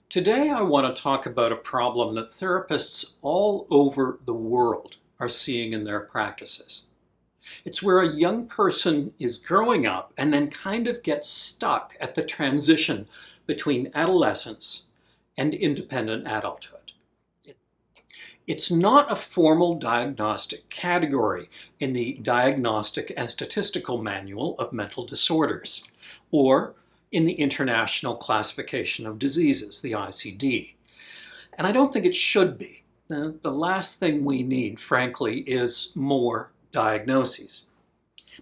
Today I want to talk about a problem that therapists all over the world are seeing in their practices. It's where a young person is growing up and then kind of gets stuck at the transition between adolescence and independent adulthood. It's not a formal diagnostic category in the Diagnostic and Statistical Manual of Mental Disorders, or in the International Classification of Diseases, the ICD. And I don't think it should be. The last thing we need, frankly, is more diagnoses.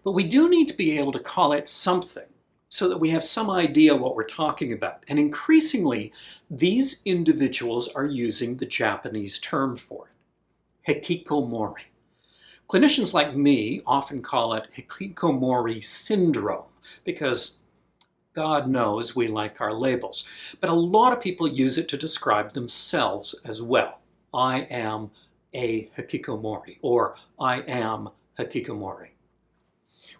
But we do need to be able to call it something so that we have some idea what we're talking about. And increasingly, these individuals are using the Japanese term for it, hikikomori. Clinicians like me often call it hikikomori syndrome because God knows we like our labels. But a lot of people use it to describe themselves as well. I am a hikikomori, or I am hikikomori.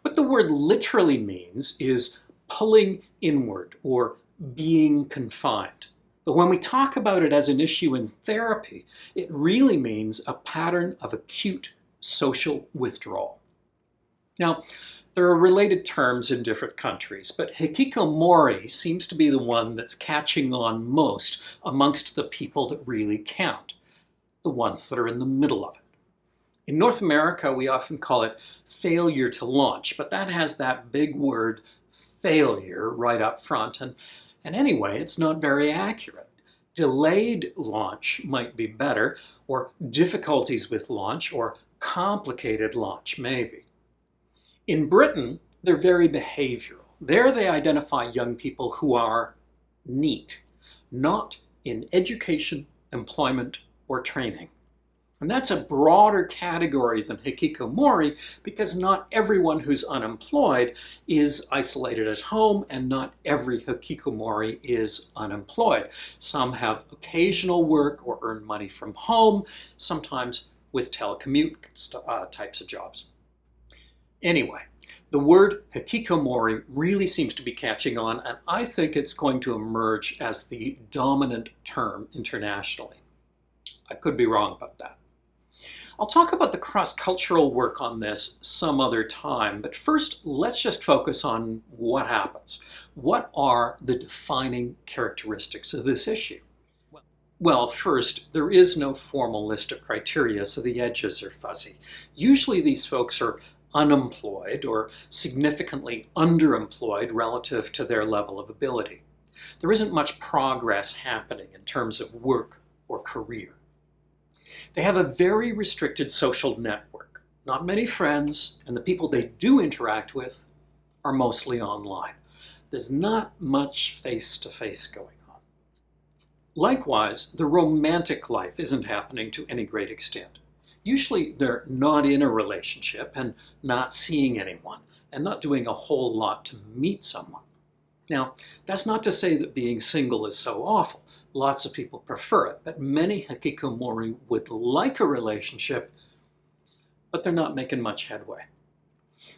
What the word literally means is pulling inward or being confined. But when we talk about it as an issue in therapy, it really means a pattern of acute social withdrawal. Now, there are related terms in different countries, but hikikomori seems to be the one that's catching on most amongst the people that really count, the ones that are in the middle of it. In North America, we often call it failure to launch, but that has that big word failure right up front, and anyway, it's not very accurate. Delayed launch might be better, or difficulties with launch, or complicated launch, maybe. In Britain, they're very behavioral. There they identify young people who are neat, not in education, employment, or training. And that's a broader category than hikikomori because not everyone who's unemployed is isolated at home, and not every hikikomori is unemployed. Some have occasional work or earn money from home, sometimes with telecommute types of jobs. Anyway, the word hikikomori really seems to be catching on, and I think it's going to emerge as the dominant term internationally. I could be wrong about that. I'll talk about the cross-cultural work on this some other time, but first let's just focus on what happens. What are the defining characteristics of this issue? Well, first, there is no formal list of criteria, so the edges are fuzzy. Usually these folks are unemployed or significantly underemployed relative to their level of ability. There isn't much progress happening in terms of work or career. They have a very restricted social network, not many friends, and the people they do interact with are mostly online. There's not much face-to-face going on. Likewise, the romantic life isn't happening to any great extent. Usually they're not in a relationship and not seeing anyone and not doing a whole lot to meet someone. Now, that's not to say that being single is so awful. Lots of people prefer it, but many hikikomori would like a relationship, but they're not making much headway.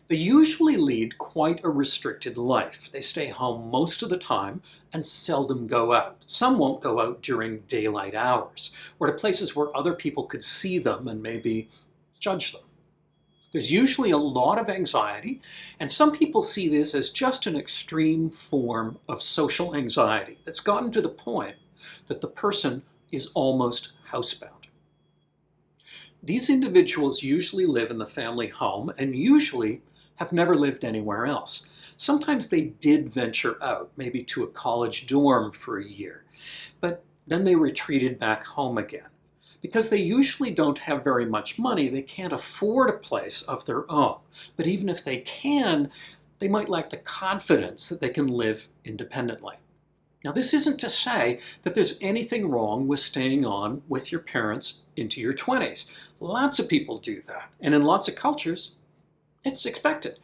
They usually lead quite a restricted life. They stay home most of the time and seldom go out. Some won't go out during daylight hours, or to places where other people could see them and maybe judge them. There's usually a lot of anxiety, and some people see this as just an extreme form of social anxiety that's gotten to the point that the person is almost housebound. These individuals usually live in the family home and usually have never lived anywhere else. Sometimes they did venture out, maybe to a college dorm for a year, but then they retreated back home again. Because they usually don't have very much money, they can't afford a place of their own. But even if they can, they might lack the confidence that they can live independently. Now, this isn't to say that there's anything wrong with staying on with your parents into your 20s. Lots of people do that, and in lots of cultures, it's expected.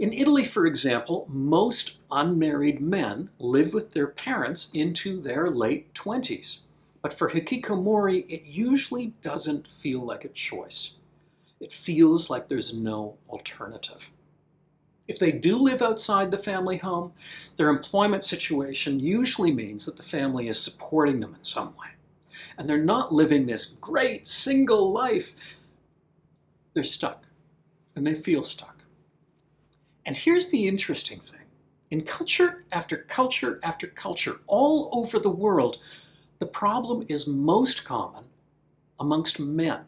In Italy, for example, most unmarried men live with their parents into their late 20s. But for hikikomori, it usually doesn't feel like a choice. It feels like there's no alternative. If they do live outside the family home, their employment situation usually means that the family is supporting them in some way. And they're not living this great single life. They're stuck, and they feel stuck. And here's the interesting thing. In culture after culture after culture, all over the world, the problem is most common amongst men.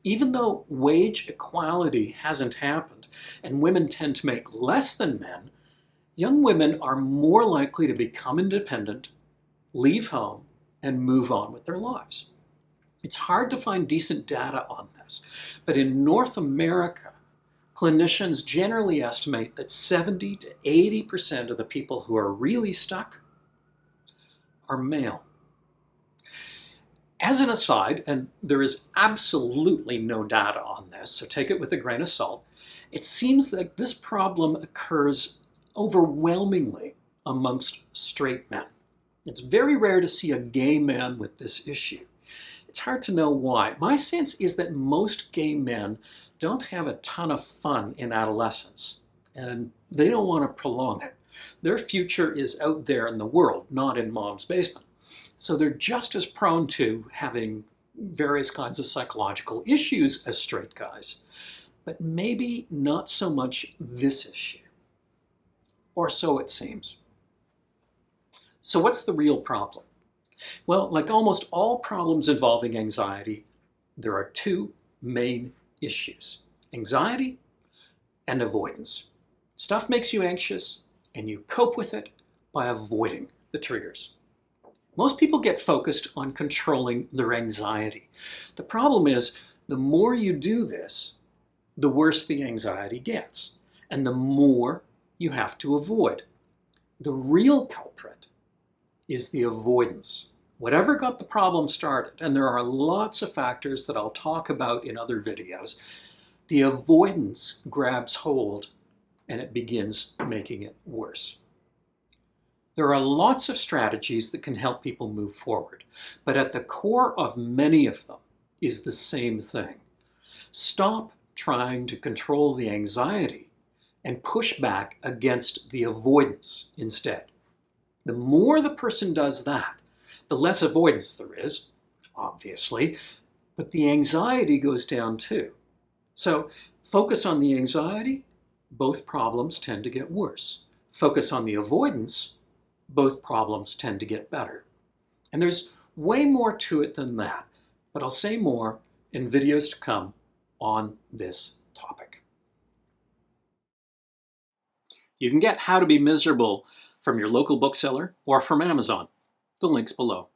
Even though wage equality hasn't happened and women tend to make less than men, young women are more likely to become independent, leave home, and move on with their lives. It's hard to find decent data on this, but in North America, clinicians generally estimate that 70 to 80% of the people who are really stuck are male. As an aside, and there is absolutely no data on this, so take it with a grain of salt, it seems that this problem occurs overwhelmingly amongst straight men. It's very rare to see a gay man with this issue. It's hard to know why. My sense is that most gay men don't have a ton of fun in adolescence, and they don't want to prolong it. Their future is out there in the world, not in mom's basement. So they're just as prone to having various kinds of psychological issues as straight guys, but maybe not so much this issue, or so it seems. So what's the real problem? Well, like almost all problems involving anxiety, there are two main issues: anxiety and avoidance. Stuff makes you anxious, and you cope with it by avoiding the triggers. Most people get focused on controlling their anxiety. The problem is, the more you do this, the worse the anxiety gets, and the more you have to avoid. The real culprit is the avoidance. Whatever got the problem started, and there are lots of factors that I'll talk about in other videos, the avoidance grabs hold and it begins making it worse. There are lots of strategies that can help people move forward, but at the core of many of them is the same thing. Stop trying to control the anxiety and push back against the avoidance instead. The more the person does that, the less avoidance there is, obviously, but the anxiety goes down too. So focus on the anxiety, both problems tend to get worse. Focus on the avoidance, both problems tend to get better. And there's way more to it than that, but I'll say more in videos to come on this topic. You can get How to Be Miserable from your local bookseller or from Amazon. The link's below.